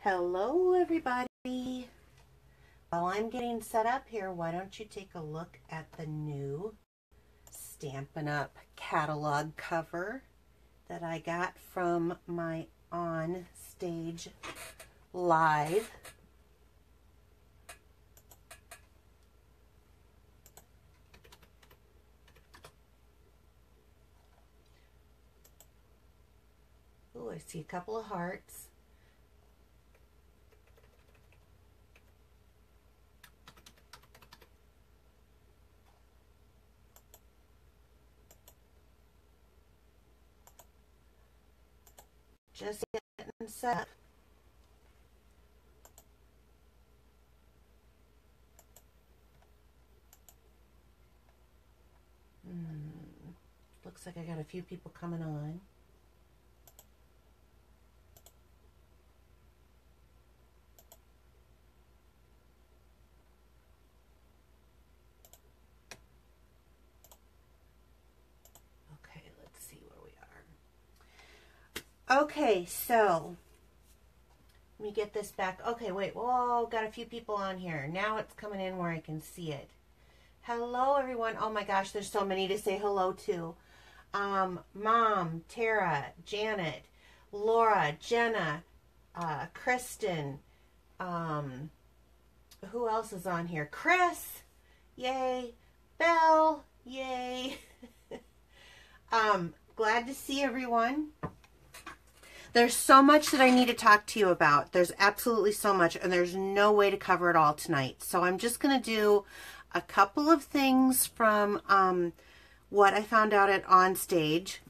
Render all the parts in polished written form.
Hello everybody. While I'm getting set up here, why don't you take a look at the new Stampin' Up catalog cover that I got from my on stage live. Oh, I see a couple of hearts. Just getting set up. Looks like I got a few people coming on. Okay, let's see where we are. Okay, so let me get this back. Okay, wait. Whoa, got a few people on here. Now it's coming in where I can see it. Hello, everyone. Oh my gosh, there's so many to say hello to. Mom, Tara, Janet, Laura, Jenna, Kristen, who else is on here? Chris, yay, Belle, yay. Glad to see everyone. There's so much that I need to talk to you about. There's absolutely so much, and there's no way to cover it all tonight. So I'm just going to do a couple of things from what I found out at On Stage,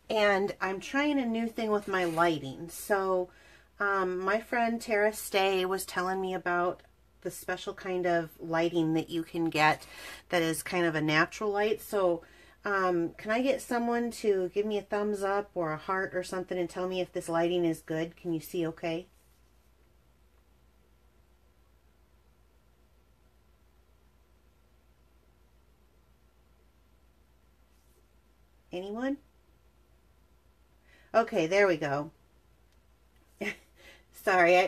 and I'm trying a new thing with my lighting. So my friend Tara Stay was telling me about the special kind of lighting that you can get that is kind of a natural light. So can I get someone to give me a thumbs up or a heart or something and tell me if this lighting is good? Can you see okay? Anyone? Okay, there we go. Sorry,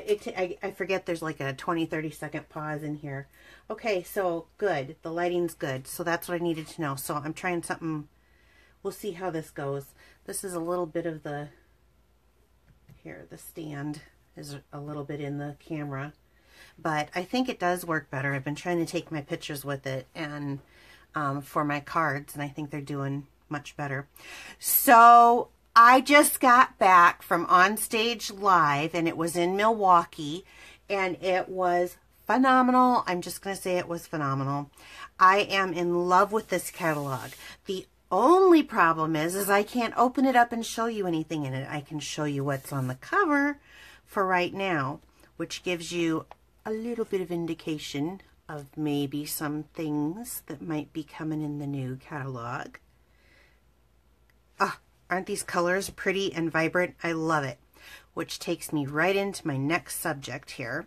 I forget there's like a 20-30 second pause in here. Okay, so good. The lighting's good. So that's what I needed to know. So I'm trying something. We'll see how this goes. This is a little bit of the, here, the stand is a little bit in the camera. But I think it does work better. I've been trying to take my pictures with it and for my cards, and I think they're doing much better. So I just got back from On Stage Live, and it was in Milwaukee, and it was phenomenal. I'm just going to say it was phenomenal. I am in love with this catalog. The only problem is I can't open it up and show you anything in it. I can show you what's on the cover for right now, which gives you a little bit of indication of maybe some things that might be coming in the new catalog. Aren't these colors pretty and vibrant? I love it. Which takes me right into my next subject here.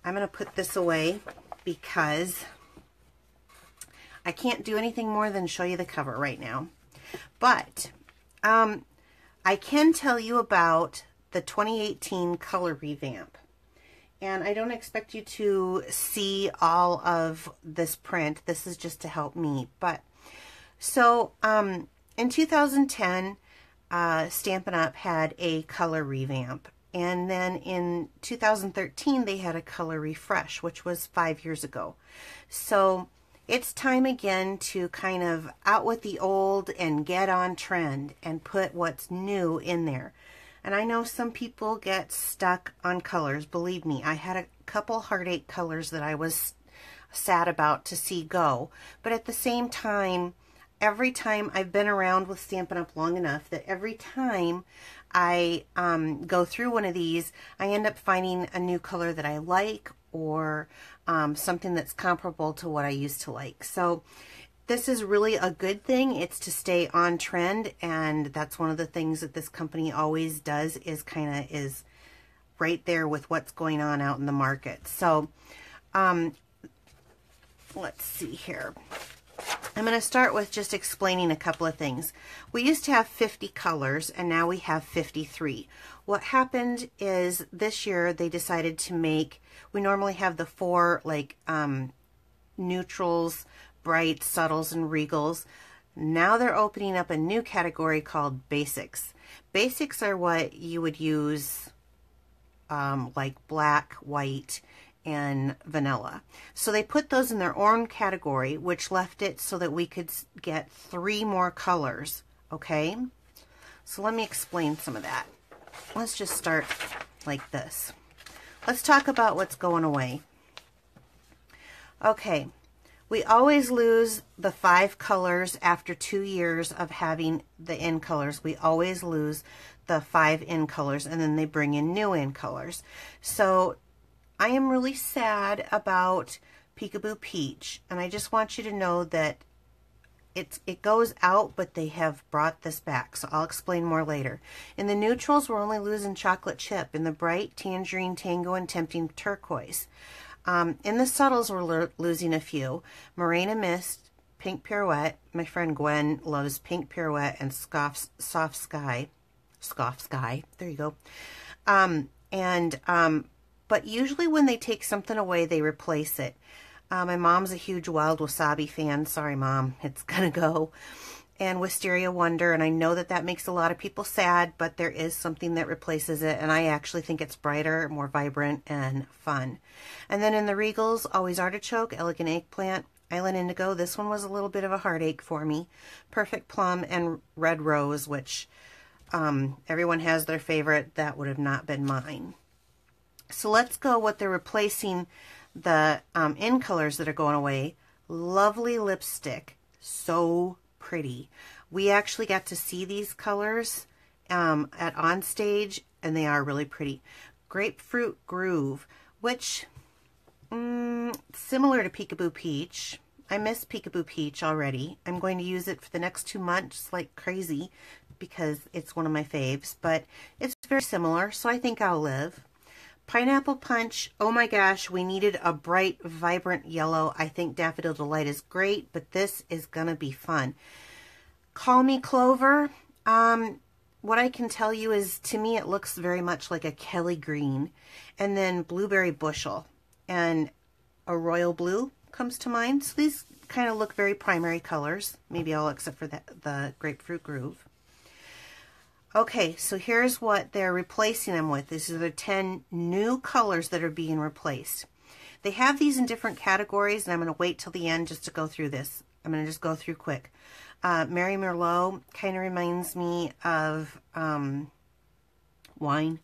I'm going to put this away because I can't do anything more than show you the cover right now. But I can tell you about the 2018 color revamp. And I don't expect you to see all of this print. This is just to help me. But so in 2010, Stampin' Up had a color revamp. And then in 2013, they had a color refresh, which was 5 years ago. So it's time again to kind of out with the old and get on trend and put what's new in there. And I know some people get stuck on colors. Believe me, I had a couple heartache colors that I was sad about to see go. But at the same time, every time I've been around with Stampin' Up long enough that every time I go through one of these, I end up finding a new color that I like or something that's comparable to what I used to like. So this is really a good thing. It's to stay on trend, and that's one of the things that this company always does, is kind of is right there with what's going on out in the market. So let's see here. I'm going to start with just explaining a couple of things. We used to have 50 colors and now we have 53. What happened is this year they decided to make, we normally have the four like neutrals, brights, subtles, and regals. Now they're opening up a new category called basics. Basics are what you would use like black, white, and vanilla. So they put those in their own category, which left it so that we could get 3 more colors. Okay, so let me explain some of that. Let's just start like this. Let's talk about what's going away. Okay, we always lose the 5 colors after 2 years of having the in colors. We always lose the 5 in colors, and then they bring in new in colors. So I am really sad about Peekaboo Peach, and I just want you to know that it goes out, but they have brought this back, so I'll explain more later. In the neutrals, we're only losing Chocolate Chip. In the bright, Tangerine Tango and Tempting Turquoise. In the subtles, we're losing a few. Morena Mist, Pink Pirouette. My friend Gwen loves Pink Pirouette and Soft Sky. There you go. But usually when they take something away, they replace it. My mom's a huge Wild Wasabi fan. Sorry, Mom. It's going to go. And Wisteria Wonder. And I know that that makes a lot of people sad, but there is something that replaces it. And I actually think it's brighter, more vibrant, and fun. And then in the regals, Always Artichoke, Elegant Eggplant, Island Indigo. This one was a little bit of a heartache for me. Perfect Plum, and Red Rose, which everyone has their favorite. That would have not been mine. So let's go what they're replacing the in colors that are going away. Lovely lipstick. So pretty. We actually got to see these colors at On Stage, and they are really pretty. Grapefruit Groove, which similar to Peekaboo Peach. I miss Peekaboo Peach already. I'm going to use it for the next 2 months like crazy because it's one of my faves, but it's very similar, so I think I'll live. Pineapple Punch, oh my gosh, we needed a bright, vibrant yellow. I think Daffodil Delight is great, but this is going to be fun. Call Me Clover, what I can tell you is, to me, it looks very much like a Kelly Green. And then Blueberry Bushel and a Royal Blue comes to mind. So these kind of look very primary colors, maybe all except for the Grapefruit Groove. Okay, so here's what they're replacing them with. These are the 10 new colors that are being replaced. They have these in different categories, and I'm going to wait till the end just to go through this. I'm going to just go through quick. Mary Merlot kind of reminds me of wine.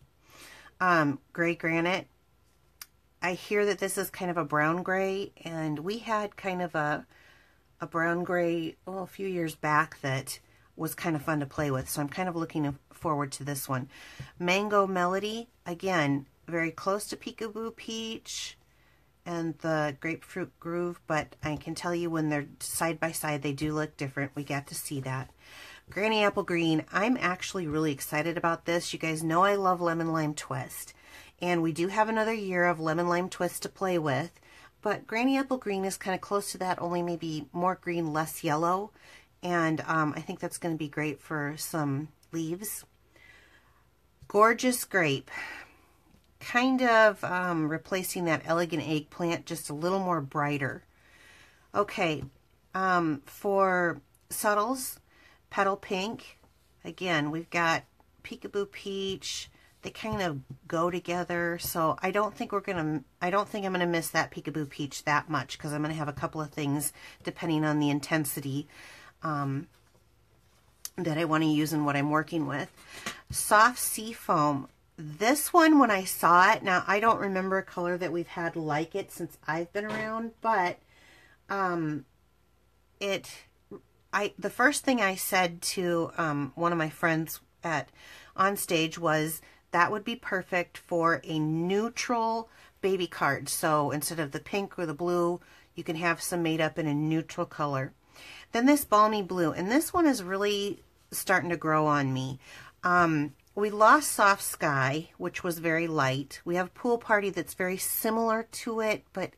Gray Granite. I hear that this is kind of a brown gray, and we had kind of a brown gray a few years back that was kind of fun to play with, so I'm kind of looking forward to this one. Mango Melody, again, very close to Peekaboo Peach and the Grapefruit Groove, but I can tell you when they're side by side, they do look different. We got to see that. Granny Apple Green, I'm actually really excited about this. You guys know I love Lemon Lime Twist, and we do have another year of Lemon Lime Twist to play with, but Granny Apple Green is kind of close to that, only maybe more green, less yellow. And I think that's going to be great for some leaves. Gorgeous Grape. Kind of replacing that Elegant Eggplant, just a little more brighter. Okay, for subtles, Petal Pink. Again, we've got Peekaboo Peach. They kind of go together, so I don't think I'm gonna miss that Peekaboo Peach that much, because I'm gonna have a couple of things depending on the intensity that I want to use and what I'm working with. Soft Sea Foam. This one, when I saw it, now I don't remember a color that we've had like it since I've been around, but the first thing I said to one of my friends on stage was that would be perfect for a neutral baby card. So instead of the pink or the blue, you can have some made up in a neutral color. Then this Balmy Blue, and this one is really starting to grow on me. We lost Soft Sky, which was very light. We have Pool Party that's very similar to it, but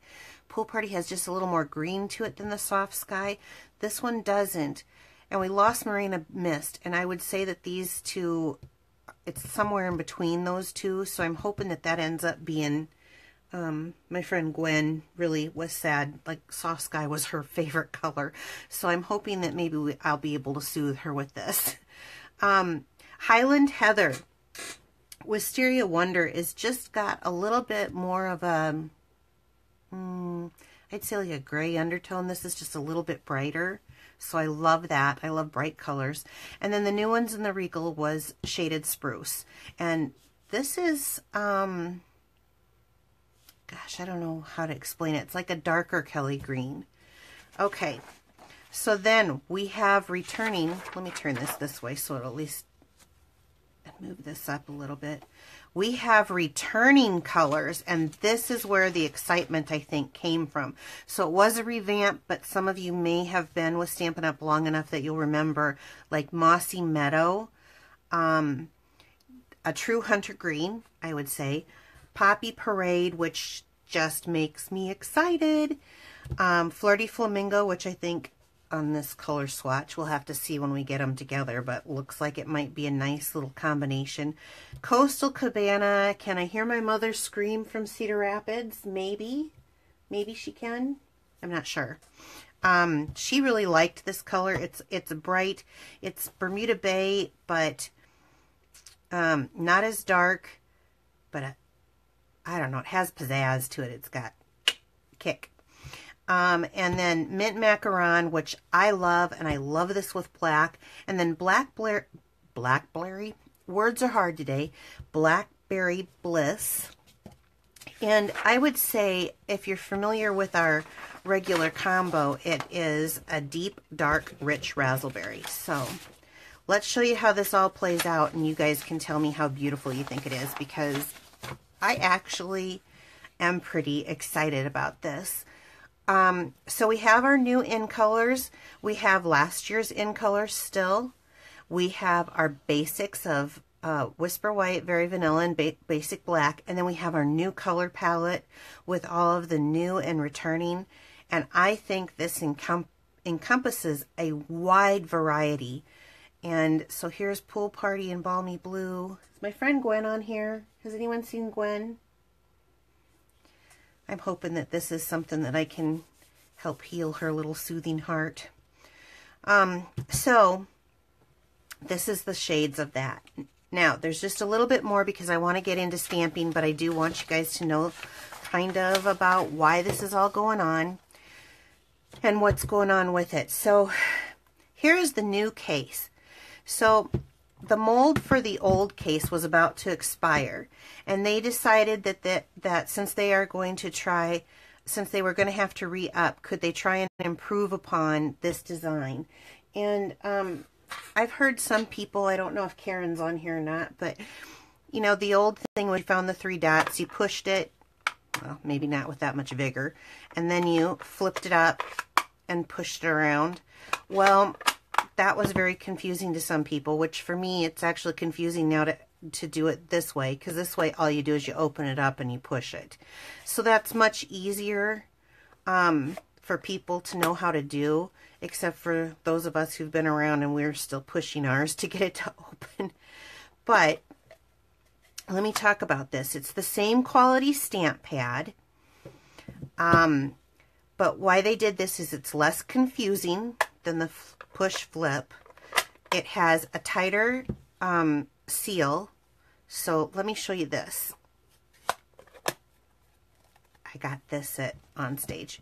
Pool Party has just a little more green to it than the Soft Sky. This one doesn't. And we lost Marina Mist, and I would say that these two, it's somewhere in between those two, so I'm hoping that that ends up being, my friend Gwen really was sad, like Soft Sky was her favorite color, so I'm hoping that maybe I'll be able to soothe her with this. Highland Heather, Wisteria Wonder is just got a little bit more of a, I'd say like a gray undertone. This is just a little bit brighter. So I love that. I love bright colors. And then the new ones in the Regal was Shaded Spruce. And this is, gosh, I don't know how to explain it. It's like a darker Kelly green. Okay. So then we have returning, let me turn this way so it'll at least move this up a little bit. We have returning colors, and this is where the excitement, I think, came from. So it was a revamp, but some of you may have been with Stampin' Up! Long enough that you'll remember, like Mossy Meadow, a True Hunter Green, I would say, Poppy Parade, which just makes me excited, Flirty Flamingo, which I think on this color swatch, we'll have to see when we get them together, but looks like it might be a nice little combination. Coastal Cabana, Can I Hear My Mother Scream from Cedar Rapids? Maybe she can. I'm not sure. She really liked this color. It's bright. It's Bermuda Bay, but not as dark, but I don't know. It has pizzazz to it. It's got kick. And then Mint Macaron, which I love, and I love this with black. And then Blackberry, words are hard today, Blackberry Bliss. And I would say, if you're familiar with our regular combo, it is a deep, dark, rich razzleberry. So let's show you how this all plays out, and you guys can tell me how beautiful you think it is, because I actually am pretty excited about this. So we have our new in colors. We have last year's in colors still. We have our basics of Whisper White, Very Vanilla, and Basic Black. And then we have our new color palette with all of the new and returning. And I think this encompasses a wide variety. And so here's Pool Party in Balmy Blue. Is my friend Gwen on here? Has anyone seen Gwen? I'm hoping that this is something that I can help heal her little soothing heart. So this is the shades of that. Now, there's just a little bit more because I want to get into stamping, but I do want you guys to know kind of about why this is all going on and what's going on with it. So here is the new case. So the mold for the old case was about to expire, and they decided that since they are going to try, since they were going to have to re-up, could they try and improve upon this design? And I've heard some people, I don't know if Karen's on here or not, but you know, the old thing when you found the 3 dots, you pushed it, well, maybe not with that much vigor, and then you flipped it up and pushed it around. Well, that was very confusing to some people, which for me, it's actually confusing now to do it this way, because this way all you do is you open it up and you push it. So that's much easier for people to know how to do, except for those of us who've been around and we're still pushing ours to get it to open. But let me talk about this. It's the same quality stamp pad, but why they did this is it's less confusing than the push flip. It has a tighter seal. So let me show you this. I got this on stage.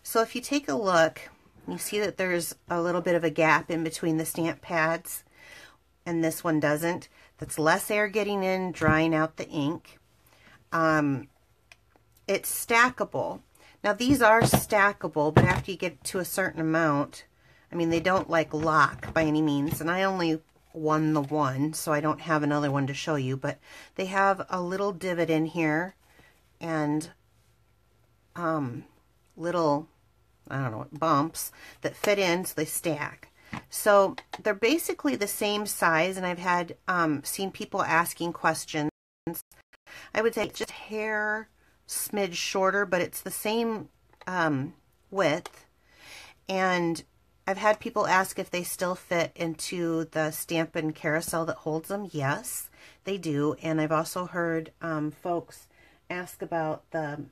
So if you take a look, you see that there's a little bit of a gap in between the stamp pads, and this one doesn't. That's less air getting in, drying out the ink. It's stackable. Now these are stackable, but after you get to a certain amount, I mean, they don't like lock by any means, and I only won the one, so I don't have another one to show you, but they have a little divot in here and little, I don't know, bumps that fit in, so they stack. So they're basically the same size, and I've had seen people asking questions. I would say it's just hair smidge shorter, but it's the same width. And I've had people ask if they still fit into the Stampin' carousel that holds them. Yes, they do. And I've also heard folks ask about the,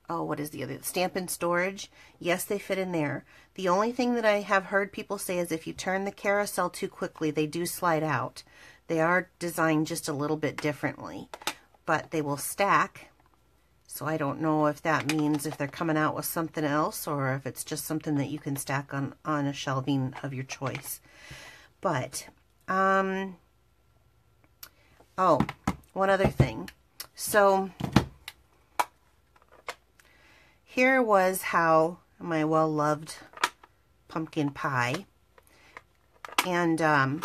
oh, what is the other, Stampin' storage. Yes, they fit in there. The only thing that I have heard people say is if you turn the carousel too quickly, they do slide out. They are designed just a little bit differently, but they will stack. So I don't know if that means if they're coming out with something else or if it's just something that you can stack on a shelving of your choice. But, oh, one other thing. So here was how my well-loved pumpkin pie. And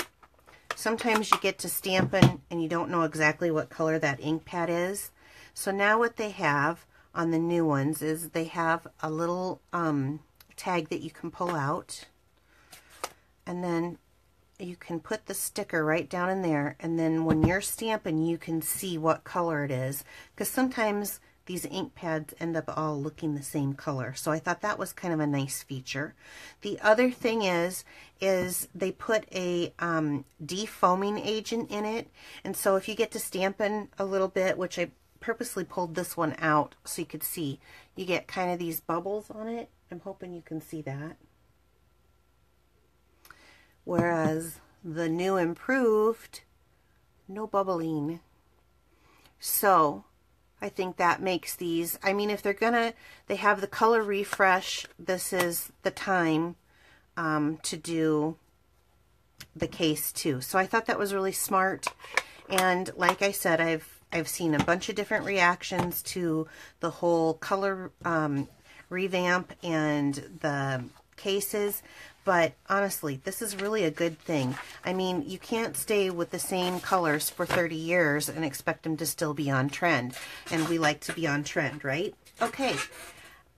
sometimes you get to Stampin' and you don't know exactly what color that ink pad is. So now what they have on the new ones is they have a little tag that you can pull out, and then you can put the sticker right down in there, and then when you're stamping you can see what color it is, because sometimes these ink pads end up all looking the same color. So I thought that was kind of a nice feature. The other thing is they put a defoaming agent in it, and so if you get to Stampin' a little bit, which I purposely pulled this one out so you could see, you get kind of these bubbles on it. I'm hoping you can see that. Whereas the new improved, no bubbling. So I think that makes these, I mean, if they're gonna, they have the color refresh, this is the time to do the case too. So I thought that was really smart. And like I said, I've seen a bunch of different reactions to the whole color revamp and the cases, but honestly, this is really a good thing. I mean, you can't stay with the same colors for 30 years and expect them to still be on trend, and we like to be on trend, right? Okay,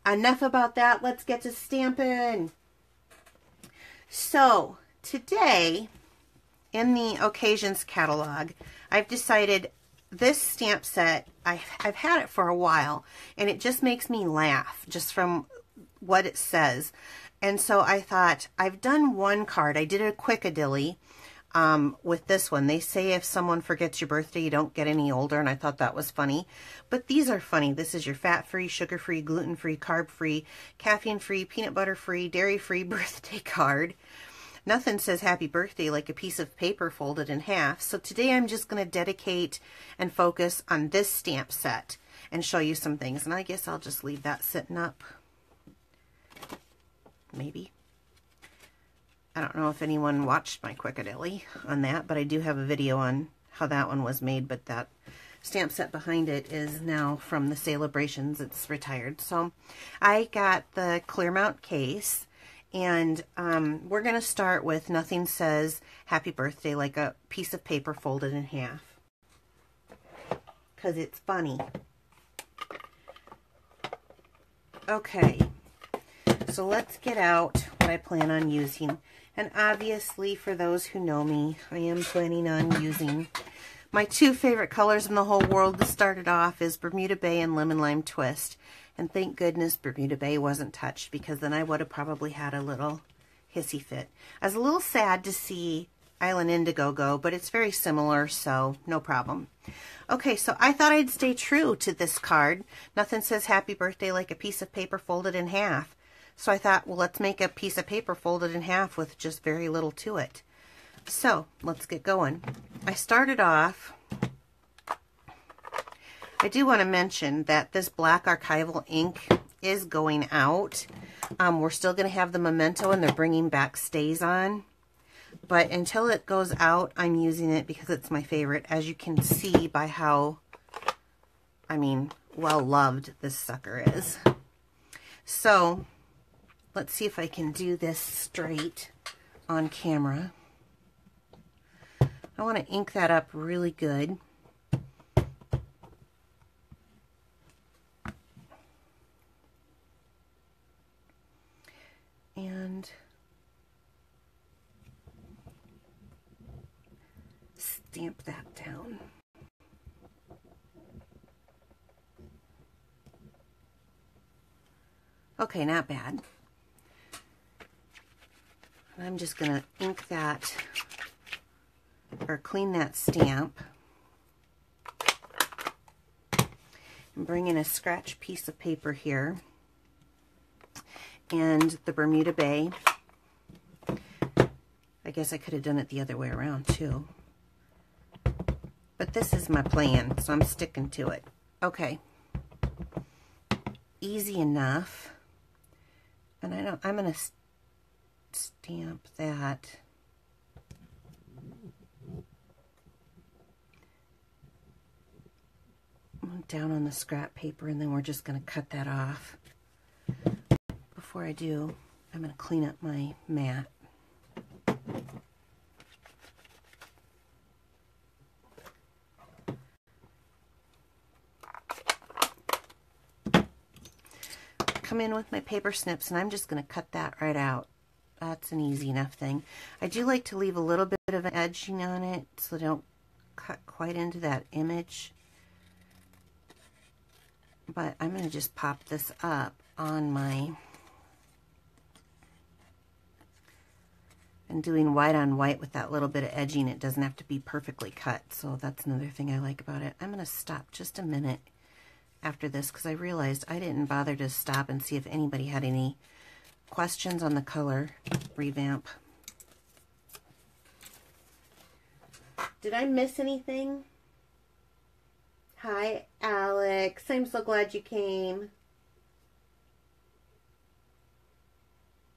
enough about that. Let's get to Stampin'. So today, in the occasions catalog, I've decided this stamp set, I've had it for a while, and it just makes me laugh just from what it says. And so I thought, I've done one card. I did a quick-a-dilly with this one. They say if someone forgets your birthday, you don't get any older, and I thought that was funny. But these are funny. This is your fat-free, sugar-free, gluten-free, carb-free, caffeine-free, peanut butter-free, dairy-free birthday card. Nothing says happy birthday like a piece of paper folded in half. So today I'm just going to dedicate and focus on this stamp set and show you some things. And I guess I'll just leave that sitting up. Maybe. I don't know if anyone watched my quick-a-dilly on that, but I do have a video on how that one was made. But that stamp set behind it is now from the Celebrations. It's retired. So I got the Clearmount case. And we're going to start with Nothing Says Happy Birthday Like a Piece of Paper Folded in Half, because it's funny. Okay, so let's get out what I plan on using. And obviously, for those who know me, I am planning on using my two favorite colors in the whole world to start it off is Bermuda Bay and Lemon Lime Twist. And thank goodness Bermuda Bay wasn't touched, because then I would have probably had a little hissy fit. I was a little sad to see Island Indigo go, but it's very similar, so no problem. Okay, so I thought I'd stay true to this card. Nothing says happy birthday like a piece of paper folded in half. So I thought, well, let's make a piece of paper folded in half with just very little to it. So let's get going. I started off, I do want to mention that this black archival ink is going out. We're still going to have the Memento, and they're bringing back StazOn. But until it goes out, I'm using it because it's my favorite, as you can see by how, I mean, well-loved this sucker is. So let's see if I can do this straight on camera. I want to ink that up really good. And stamp that down. Okay, not bad. I'm just going to ink that or clean that stamp and bring in a scratch piece of paper here and the Bermuda Bay. I guess I could have done it the other way around too. But this is my plan, so I'm sticking to it. Okay. Easy enough. And I'm going to stamp that. Down on the scrap paper, and then we're just going to cut that off. Before I do, I'm going to clean up my mat. Come in with my paper snips, and I'm just going to cut that right out. That's an easy enough thing. I do like to leave a little bit of an edging on it so they don't cut quite into that image. But I'm going to just pop this up on my, and doing white on white with that little bit of edging, it doesn't have to be perfectly cut, so that's another thing I like about it. I'm going to stop just a minute after this because I realized I didn't bother to stop and see if anybody had any questions on the color revamp. Did I miss anything? Hi, Alex. I'm so glad you came.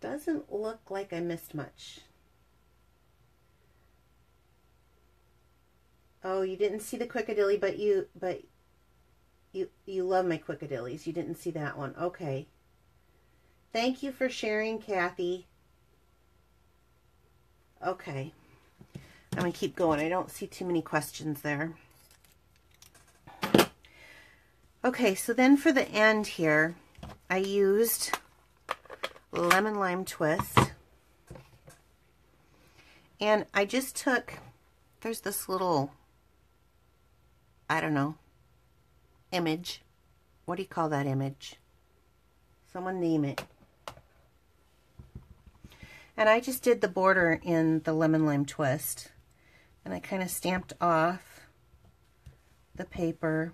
Doesn't look like I missed much. Oh, you didn't see the Quickadilly, but you love my Quickadillies. You didn't see that one. Okay. Thank you for sharing, Kathy. Okay. I'm going to keep going. I don't see too many questions there. Okay, so then for the end here, I used Lemon Lime Twist. And I just took, there's this little, I don't know, image. What do you call that image? Someone name it. And I just did the border in the Lemon Lime Twist. And I kind of stamped off the paper.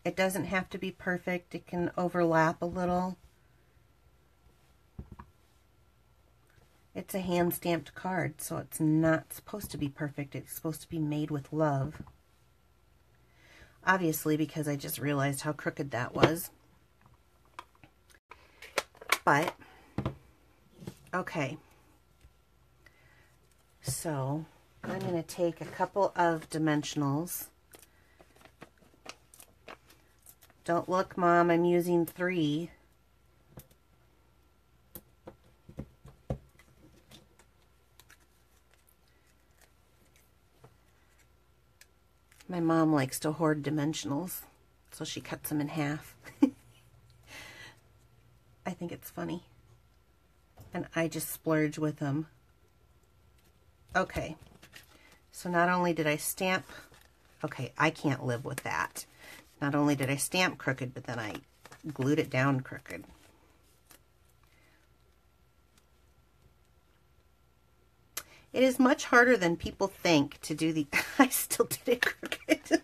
It doesn't have to be perfect. It can overlap a little. It's a hand-stamped card, so it's not supposed to be perfect. It's supposed to be made with love. Obviously, because I just realized how crooked that was. But, okay. So, I'm going to take a couple of dimensionals. Don't look, Mom, I'm using 3. My mom likes to hoard dimensionals, so she cuts them in half. I think it's funny. And I just splurge with them. Okay. So not only did I stamp, okay, I can't live with that. Not only did I stamp crooked, but then I glued it down crooked. It is much harder than people think to do the... I still did it crooked.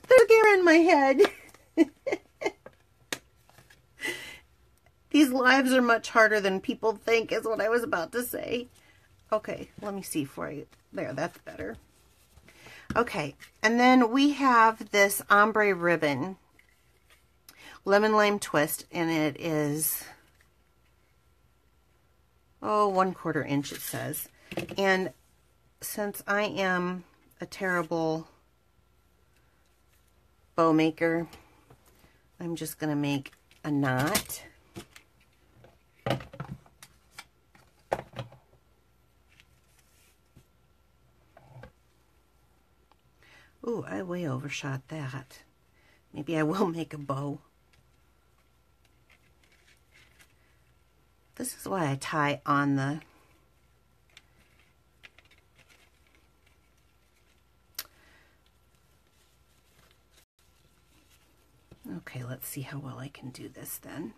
They're in my head. These lives are much harder than people think is what I was about to say. Okay, let me see for you. There, that's better. Okay, and then we have this ombre ribbon, Lemon Lime Twist, and it is, oh, 1/4 inch it says. And since I am a terrible bow maker, I'm just going to make a knot. Ooh, I way overshot that. Maybe I will make a bow. This is why I tie on the... Okay, let's see how well I can do this then.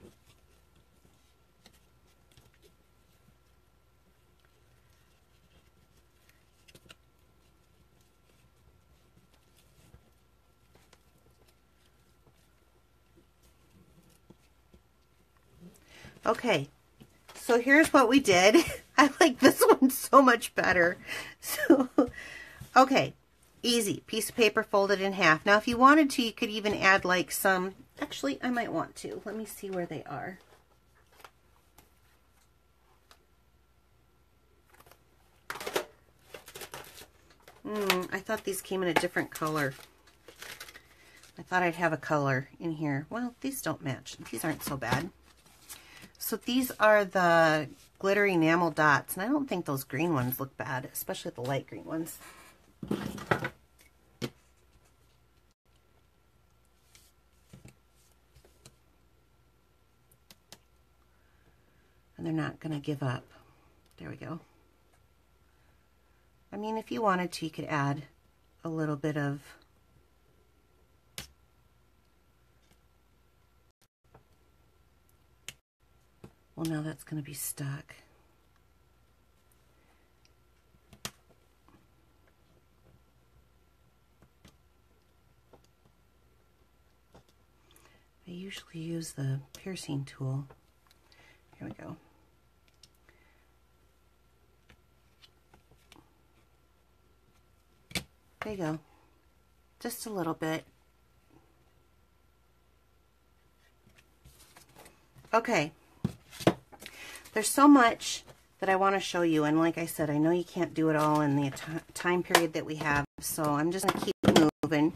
Okay, so here's what we did. I like this one so much better. So, okay, easy. Piece of paper folded in half. Now, if you wanted to, you could even add like some, actually, I might want to. Let me see where they are. I thought these came in a different color. I thought I'd have a color in here. Well, these don't match. These aren't so bad. So these are the glittery enamel dots, and I don't think those green ones look bad, especially the light green ones. And they're not going to give up. There we go. I mean, if you wanted to, you could add a little bit of well, now that's going to be stuck. I usually use the piercing tool. Here we go. There you go. Just a little bit. Okay. There's so much that I want to show you, and like I said, I know you can't do it all in the time period that we have, so I'm just going to keep moving,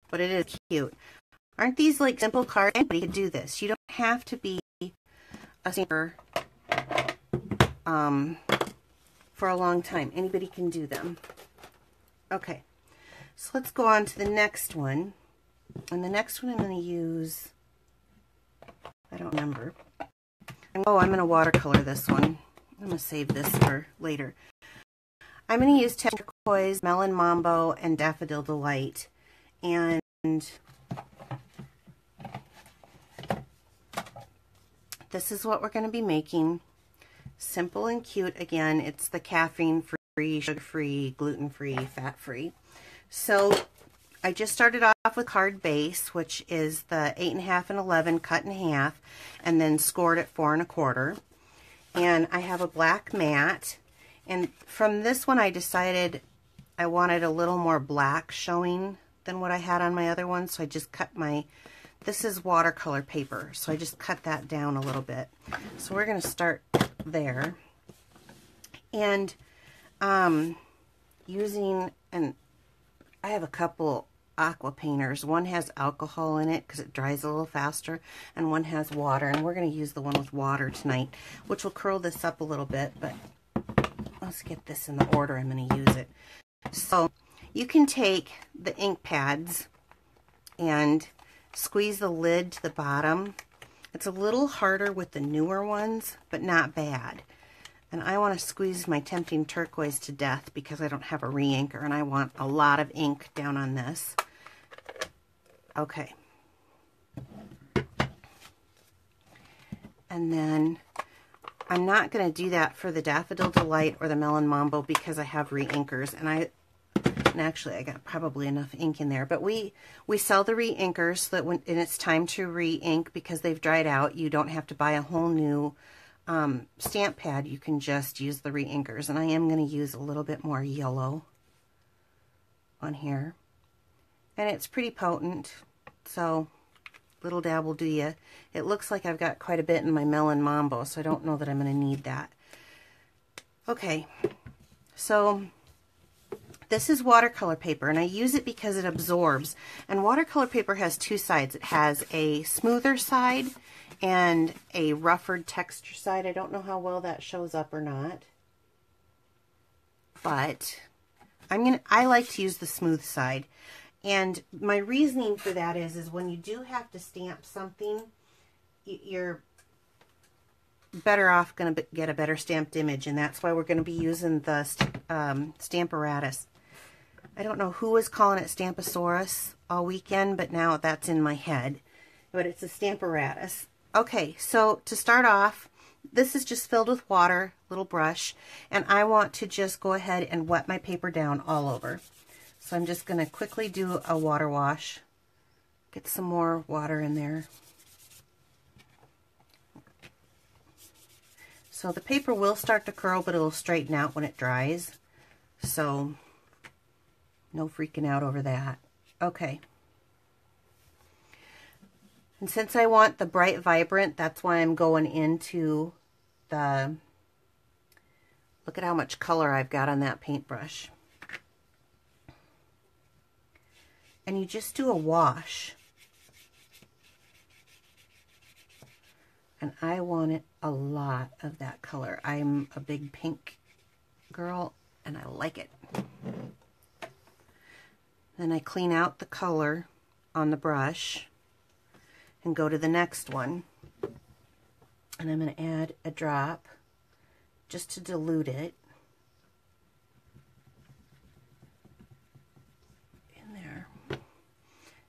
but it is cute. Aren't these like simple cards? Anybody could do this. You don't have to be a stamper for a long time. Anybody can do them. Okay, so let's go on to the next one, and the next one I'm going to use, I don't remember. Oh, I'm going to watercolor this one. I'm going to save this for later. I'm going to use Turquoise, Melon Mambo, and Daffodil Delight. And this is what we're going to be making. Simple and cute. Again, it's the caffeine-free, sugar-free, gluten-free, fat-free. So I just started off with card base, which is the 8.5 and 11 cut in half, and then scored at 4 1/4. And I have a black mat, and from this one I decided I wanted a little more black showing than what I had on my other one, so I just cut my, this is watercolor paper, so I just cut that down a little bit. So we're going to start there, and using, and I have a couple aqua painters. One has alcohol in it because it dries a little faster, and one has water, and we're going to use the one with water tonight, which will curl this up a little bit, but let's get this in the order I'm going to use it. So you can take the ink pads and squeeze the lid to the bottom. It's a little harder with the newer ones, but not bad. And I want to squeeze my Tempting Turquoise to death because I don't have a re-inker, and I want a lot of ink down on this. Okay. And then I'm not going to do that for the Daffodil Delight or the Melon Mambo because I have re-inkers, and actually I got probably enough ink in there, but we sell the re-inkers so that when it's time to re-ink, because they've dried out, you don't have to buy a whole new stamp pad. You can just use the re-inkers, and I am going to use a little bit more yellow on here, and it's pretty potent, so little dab will do ya. It looks like I've got quite a bit in my Melon Mambo, so I don't know that I'm going to need that. Okay, so this is watercolor paper, and I use it because it absorbs, and watercolor paper has two sides. It has a smoother side and a rougher texture side. I don't know how well that shows up or not, but I like to use the smooth side. And my reasoning for that is when you do have to stamp something, you're better off going to get a better stamped image, and that's why we're going to be using the Stamparatus. I don't know who was calling it Stamposaurus all weekend, but now that's in my head. But it's a Stamparatus. Okay, so to start off, this is just filled with water, little brush, and I want to just go ahead and wet my paper down all over. So I'm just going to quickly do a water wash. Get some more water in there. So the paper will start to curl, but it'll straighten out when it dries. So no freaking out over that. Okay. And since I want the bright vibrant, that's why I'm going into the, look at how much color I've got on that paintbrush. And you just do a wash. And I wanted a lot of that color. I'm a big pink girl and I like it. Then I clean out the color on the brush and go to the next one. And I'm going to add a drop just to dilute it in there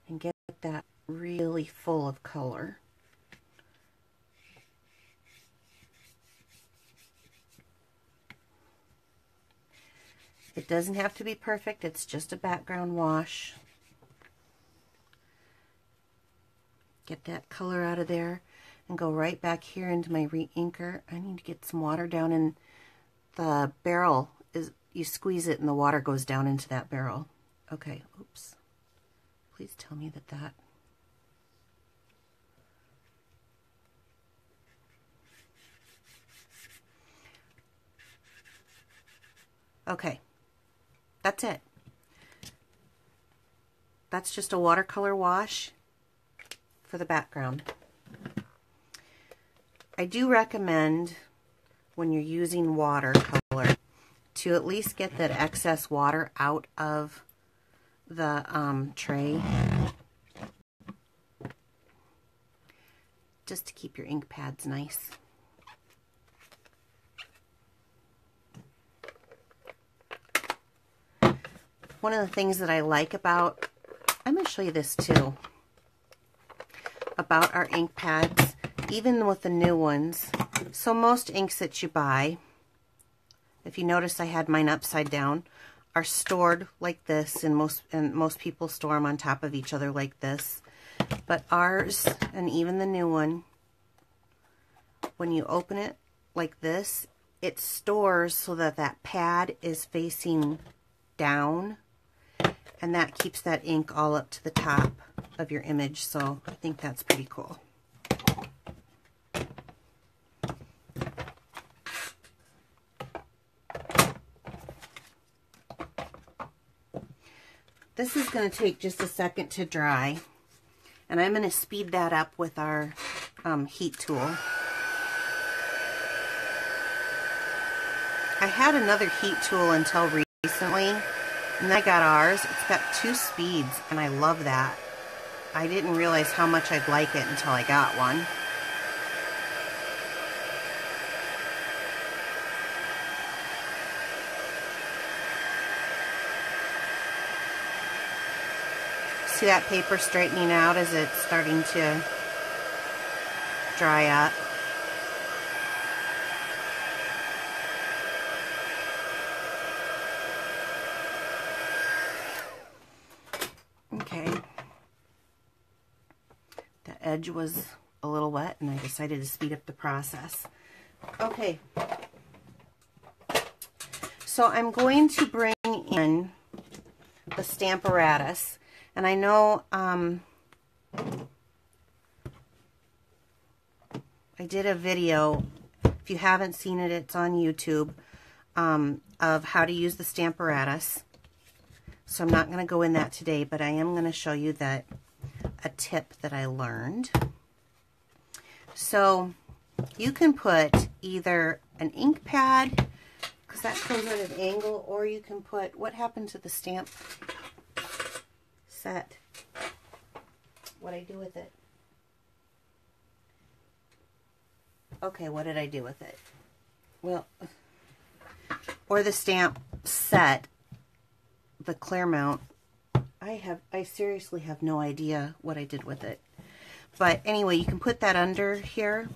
and get that really full of color. It doesn't have to be perfect, it's just a background wash. Get that color out of there and go right back here into my re-inker. I need to get some water down in the barrel. You squeeze it and the water goes down into that barrel. Okay, oops. Please tell me that. Okay. That's it. That's just a watercolor wash for the background. I do recommend when you're using watercolor to at least get that excess water out of the tray, just to keep your ink pads nice. One of the things that I like about, I'm going to show you this too, about our ink pads, even with the new ones. So most inks that you buy, if you notice I had mine upside down, are stored like this, and most people store them on top of each other like this. But ours, and even the new one, when you open it like this, it stores so that that pad is facing down. And that keeps that ink all up to the top of your image, so I think that's pretty cool. This is going to take just a second to dry, and I'm going to speed that up with our heat tool. I had another heat tool until recently. And I got ours. It's got 2 speeds, and I love that. I didn't realize how much I'd like it until I got one. See that paper straightening out as it's starting to dry up? Okay, the edge was a little wet and I decided to speed up the process. Okay, so I'm going to bring in the Stamparatus, and I know I did a video, if you haven't seen it, it's on YouTube, of how to use the Stamparatus. So I'm not going to go in that today, but I am going to show you a tip that I learned. So you can put either an ink pad, because that goes at an angle, or you can put, what happened to the stamp set? What'd I do with it? Okay, what did I do with it? Well, or the stamp set, the clear mount. I seriously have no idea what I did with it. But anyway, you can put that under here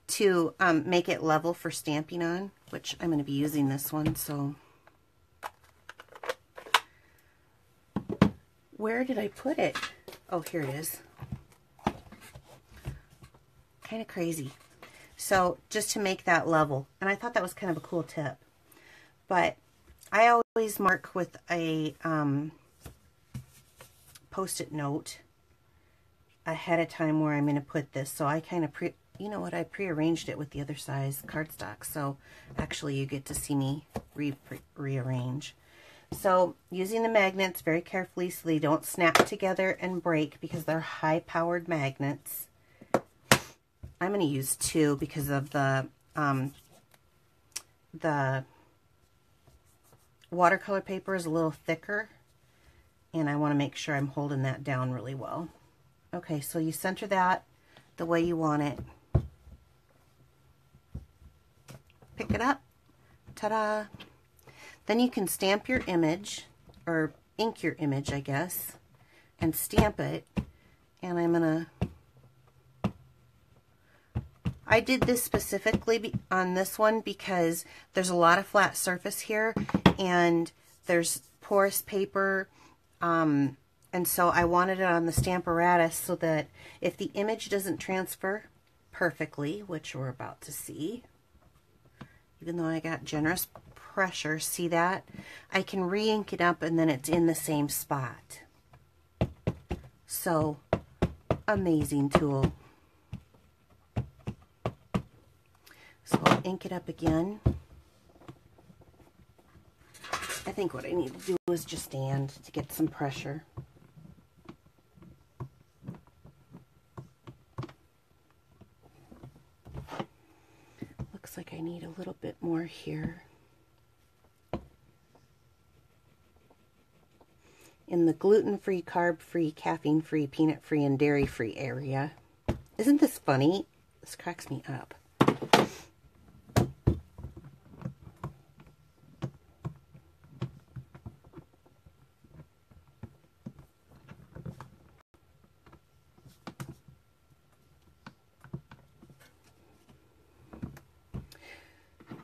to make it level for stamping on, which I'm going to be using this one. So where did I put it? Oh, here it is. Kind of crazy. So just to make that level. And I thought that was kind of a cool tip. But I always mark with a Post-it note ahead of time where I'm going to put this. So I kind of you know what, I prearranged it with the other size cardstock. So actually you get to see me rearrange. So using the magnets very carefully so they don't snap together and break because they're high-powered magnets. I'm going to use 2 because of the watercolor paper is a little thicker, and I want to make sure I'm holding that down really well. Okay, so you center that the way you want it. Pick it up. Ta-da! Then you can stamp your image, or ink your image, I guess, and stamp it. And I'm going to... I did this specifically on this one because there's a lot of flat surface here, and there's porous paper, and so I wanted it on the Stamparatus so that if the image doesn't transfer perfectly, which we're about to see, even though I got generous pressure, see that? I can re-ink it up and then it's in the same spot. So, amazing tool. So I'll ink it up again. I think what I need to do is just stand to get some pressure. Looks like I need a little bit more here. In the gluten-free, carb-free, caffeine-free, peanut-free, and dairy-free area. Isn't this funny? This cracks me up.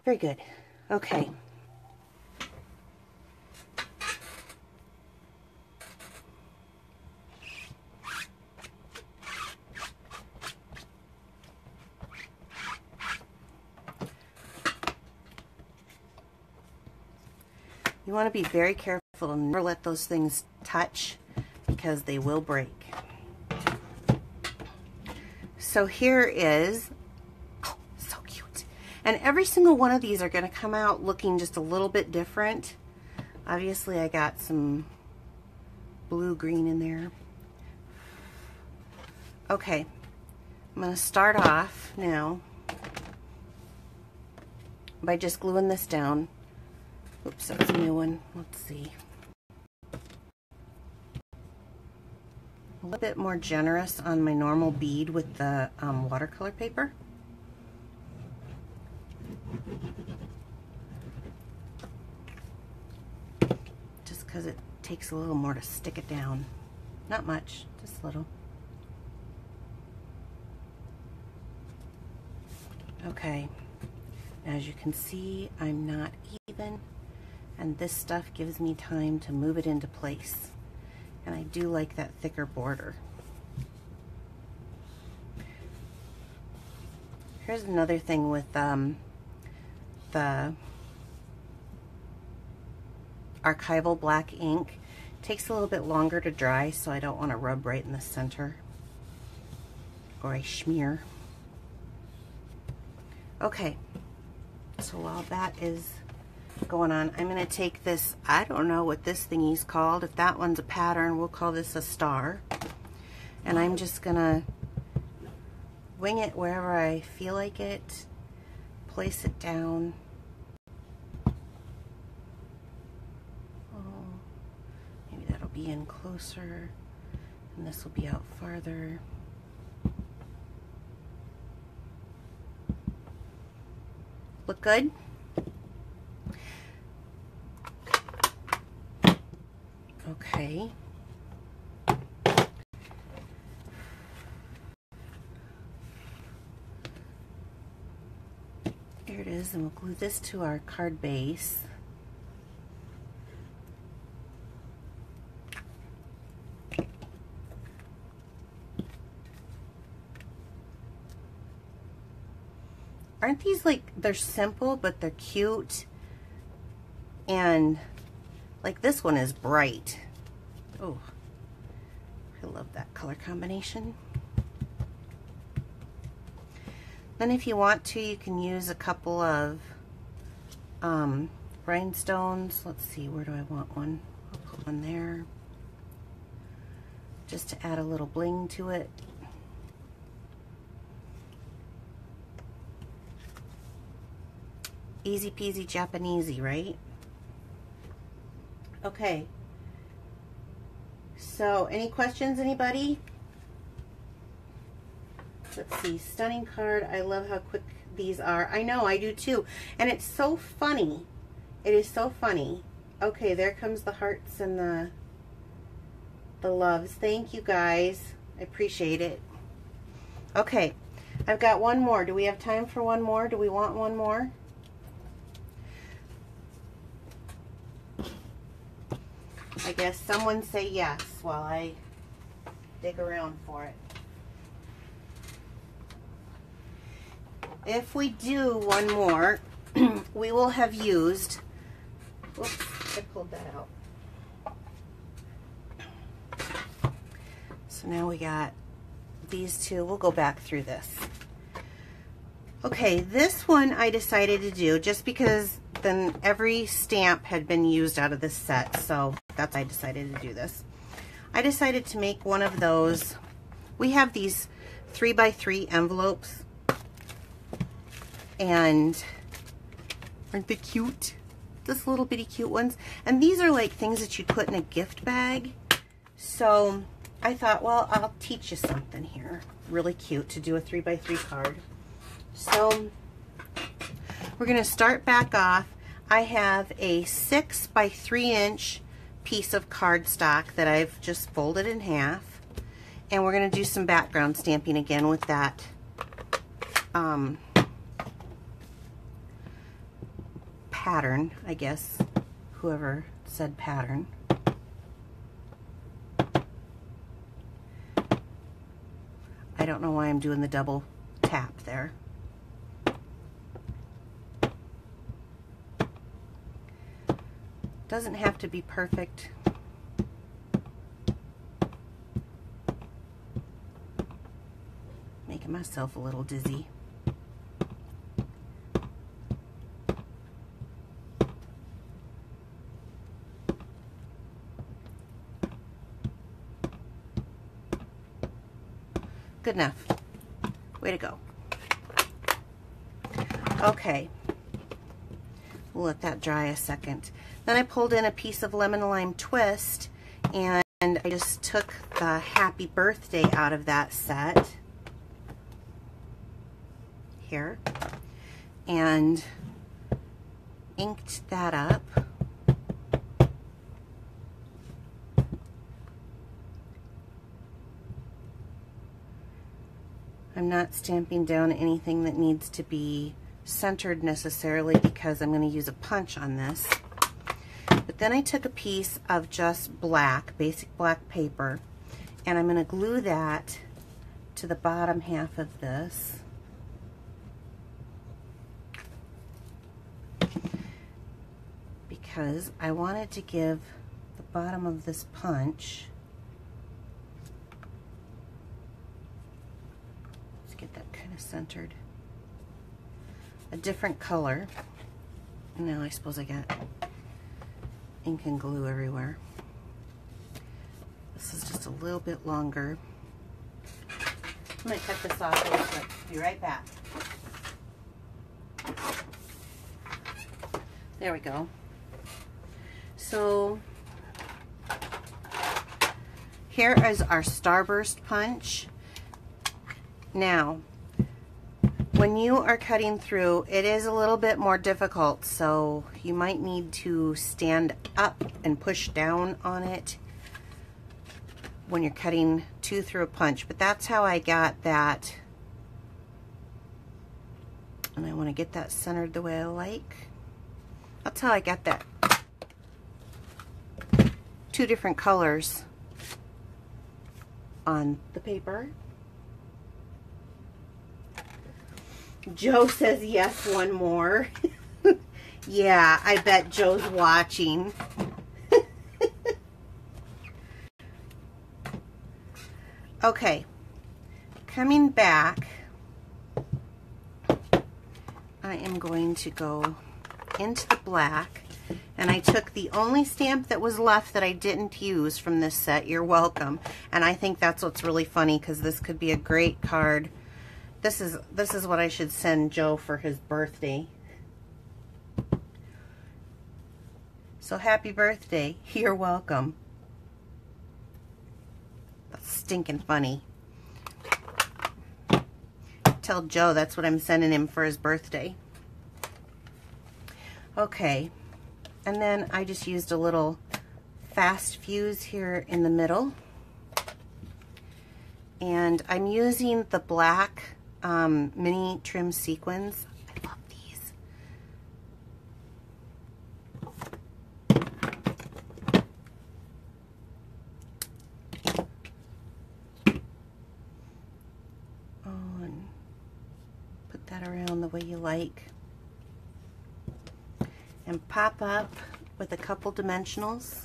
Very good. Okay. You want to be very careful to never let those things touch because they will break. So here is, oh, so cute. And every single one of these are going to come out looking just a little bit different. Obviously I got some blue-green in there. Okay, I'm going to start off now by just gluing this down. Oops, that's a new one. Let's see. A little bit more generous on my normal bead with the watercolor paper. Just because it takes a little more to stick it down. Not much, just a little. Okay, as you can see, I'm not even, and this stuff gives me time to move it into place. And I do like that thicker border. Here's another thing with the archival black ink. It takes a little bit longer to dry, so I don't want to rub right in the center or I smear. Okay, so while that is going on, I'm going to take this, I don't know what this thingy's called. If that one's a pattern, we'll call this a star. And I'm just going to wing it wherever I feel like it, place it down. Oh, maybe that'll be in closer, and this will be out farther. Look good? Okay. There it is, and we'll glue this to our card base. Aren't these like, they're simple, but they're cute. And like this one is bright. Oh, I love that color combination. Then if you want to, you can use a couple of rhinestones. Let's see, where do I want one? I'll put one there, just to add a little bling to it. Easy peasy Japanesey, right? Okay. So, any questions, anybody? Let's see, stunning card. I love how quick these are. I know, I do too. And it's so funny. It is so funny. Okay, there comes the hearts and the loves. Thank you guys. I appreciate it. Okay, I've got one more. Do we have time for one more? Do we want one more? I guess someone say yes while I dig around for it. If we do one more, we will have used, oops, I pulled that out. So now we got these two. We'll go back through this. Okay, this one I decided to do just because then every stamp had been used out of this set, so that's why I decided to do this. I decided to make one of those. We have these 3x3 envelopes, and aren't they cute? Just little bitty cute ones. And these are like things that you put in a gift bag. So I thought, well, I'll teach you something here. Really cute to do a 3x3 card. So we're going to start back off. I have a 6x3" piece of cardstock that I've just folded in half. And we're going to do some background stamping again with that pattern, I guess, whoever said pattern. I don't know why I'm doing the double tap there. Doesn't have to be perfect. Making myself a little dizzy. Good enough. Way to go. Okay. We'll let that dry a second. Then I pulled in a piece of lemon lime twist, and I just took the happy birthday out of that set here and inked that up. I'm not stamping down anything that needs to be centered necessarily because I'm going to use a punch on this. But then I took a piece of just black, basic black paper, and I'm going to glue that to the bottom half of this. Because I wanted to give the bottom of this punch, let's get that kind of centered, a different color. And now I suppose I got ink and glue everywhere. This is just a little bit longer. I'm going to cut this off real quick. Be right back. There we go. So here is our starburst punch. Now, when you are cutting through, it is a little bit more difficult, so you might need to stand up and push down on it when you're cutting two through a punch. But that's how I got that, and I want to get that centered the way I like. That's how I got that two different colors on the paper. Joe says yes, one more. Yeah, I bet Joe's watching. Okay, coming back, I am going to go into the black, and I took the only stamp that was left that I didn't use from this set, You're Welcome, and I think that's what's really funny, because this could be a great card. This is what I should send Joe for his birthday. So happy birthday, you're welcome. That's stinking funny. Tell Joe that's what I'm sending him for his birthday. Okay, and then I just used a little fast fuse here in the middle. And I'm using the black mini trim sequins. I love these. Oh, and put that around the way you like. And pop up with a couple dimensionals.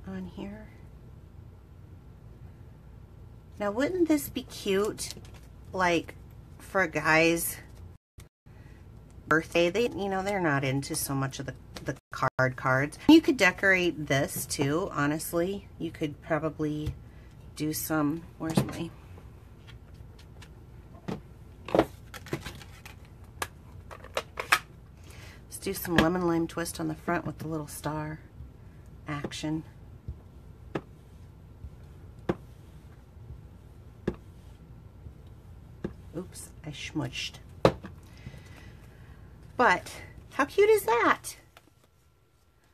On here. Now, wouldn't this be cute, like for a guy's birthday? They, you know, they're not into so much of the cards. You could decorate this too, honestly. You could probably do some, where's my, let's do some lemon lime twist on the front with the little star action. Oops, I smushed. But how cute is that?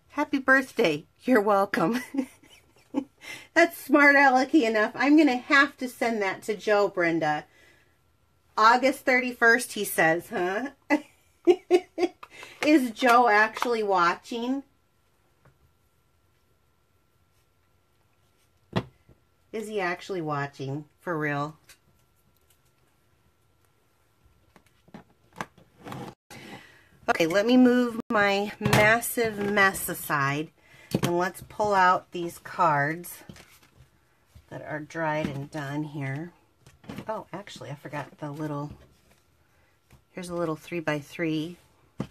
Happy birthday. You're welcome. That's smart alecky enough. I'm going to have to send that to Joe, Brenda. August 31st, he says, huh? Is Joe actually watching? Is he actually watching? For real? Okay, let me move my massive mess aside, and let's pull out these cards that are dried and done here. Oh, actually, I forgot the little, here's a little 3x3. And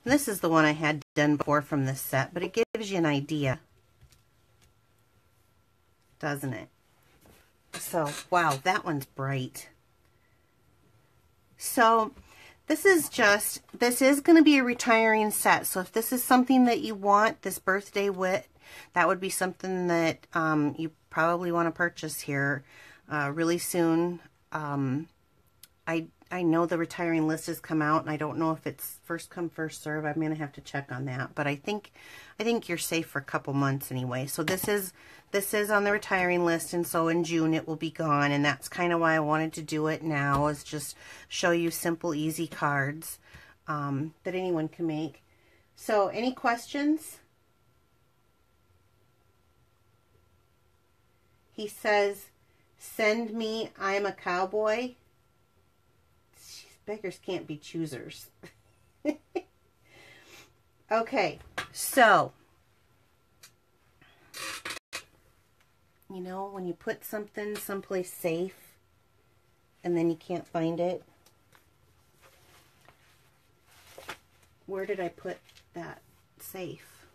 this is the one I had done before from this set, but it gives you an idea, doesn't it? So, wow, that one's bright. So this is going to be a retiring set. So if this is something that you want this birthday with, that would be something that you probably want to purchase here really soon. I know the retiring list has come out, and I don't know if it's first come, first serve. I'm going to have to check on that, but I think you're safe for a couple months anyway. So this is on the retiring list, and so in June it will be gone, and that's kind of why I wanted to do it now, is just show you simple, easy cards that anyone can make. So any questions? He says, send me, I'm a cowboy. Beggars can't be choosers. Okay, so, you know, when you put something someplace safe and then you can't find it. Where did I put that safe?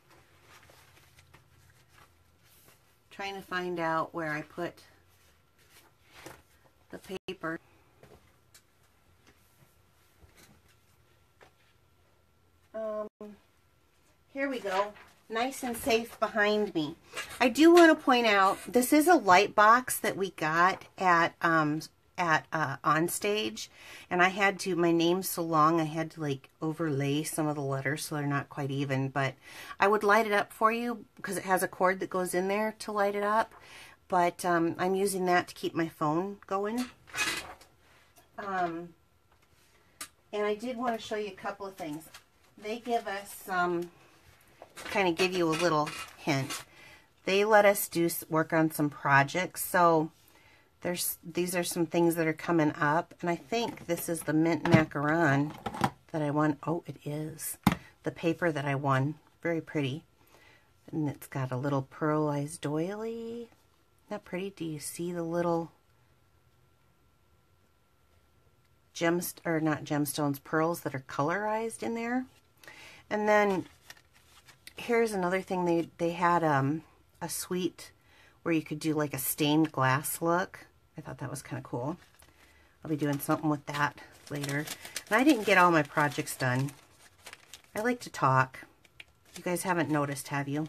Trying to find out where I put the paper. Here we go. Nice and safe behind me. I do want to point out, this is a light box that we got at Onstage, and I had to, my name's so long, I had to like overlay some of the letters so they're not quite even, but I would light it up for you because it has a cord that goes in there to light it up, but I'm using that to keep my phone going. And I did want to show you a couple of things. They give us some, kind of give you a little hint. They let us work on some projects. So these are some things that are coming up. And I think this is the mint macaron that I won. Oh, it is. The paper that I won. Very pretty. And it's got a little pearlized doily. Isn't that pretty? Do you see the little not gemstones, pearls that are colorized in there? And then here's another thing. They had a suite where you could do like a stained glass look. I thought that was kind of cool. I'll be doing something with that later. And I didn't get all my projects done. I like to talk. You guys haven't noticed, have you?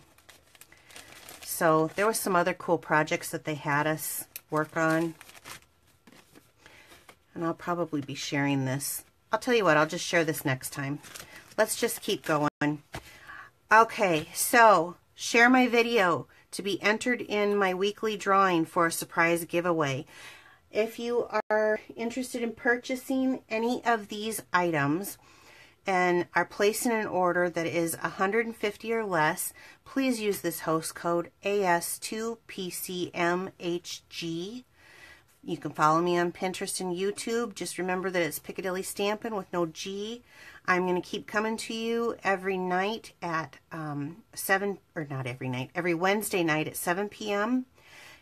So there was some other cool projects that they had us work on. And I'll probably be sharing this. I'll tell you what, I'll just share this next time. Let's just keep going. Okay, so share my video to be entered in my weekly drawing for a surprise giveaway. If you are interested in purchasing any of these items and are placing an order that is $150 or less, please use this host code AS2PCMHG. You can follow me on Pinterest and YouTube. Just remember that it's Piccadilly Stampin' with no G. I'm going to keep coming to you every night at every Wednesday night at 7 p.m.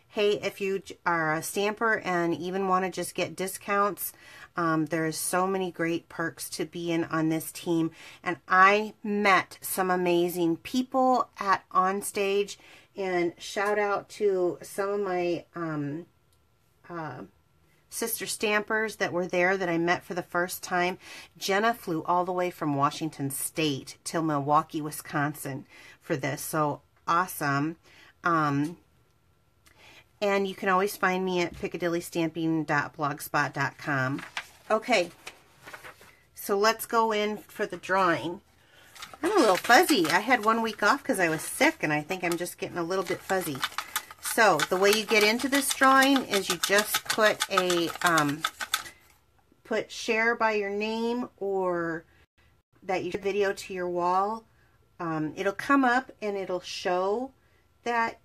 Hey, if you are a stamper and even want to just get discounts, there's so many great perks to being on this team. And I met some amazing people at Onstage, and shout out to some of my sister stampers that were there that I met for the first time. Jenna flew all the way from Washington State till Milwaukee, Wisconsin for this. So awesome. And you can always find me at piccadillystamping.blogspot.com. Okay, so let's go in for the drawing. I'm a little fuzzy. I had 1 week off because I was sick, and I think I'm just getting a little bit fuzzy. So the way you get into this drawing is you just put a share by your name, or that you video to your wall. It'll come up and it'll show that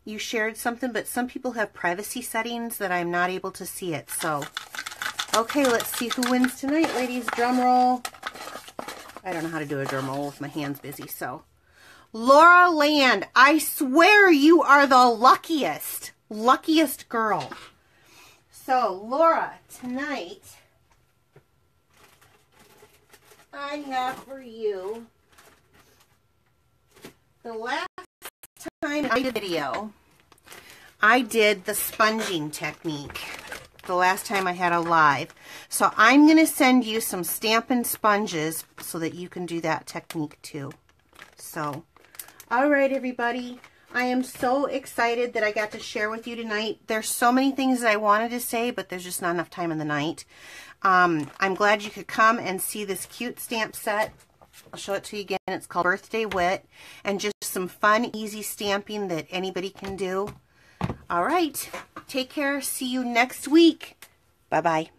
you shared something, but some people have privacy settings that I'm not able to see it. So, okay, let's see who wins tonight, ladies. Drum roll. I don't know how to do a drum roll with my hands busy, so. Laura Land, I swear you are the luckiest girl. So, Laura, tonight, I have for you, the last time I did a video, I did the sponging technique. The last time I had a live. So I'm going to send you some Stampin' sponges so that you can do that technique too. So, all right, everybody. I am so excited that I got to share with you tonight. There's so many things that I wanted to say, but there's just not enough time in the night. I'm glad you could come and see this cute stamp set. I'll show it to you again. It's called Birthday Wit, and just some fun, easy stamping that anybody can do. All right. Take care. See you next week. Bye-bye.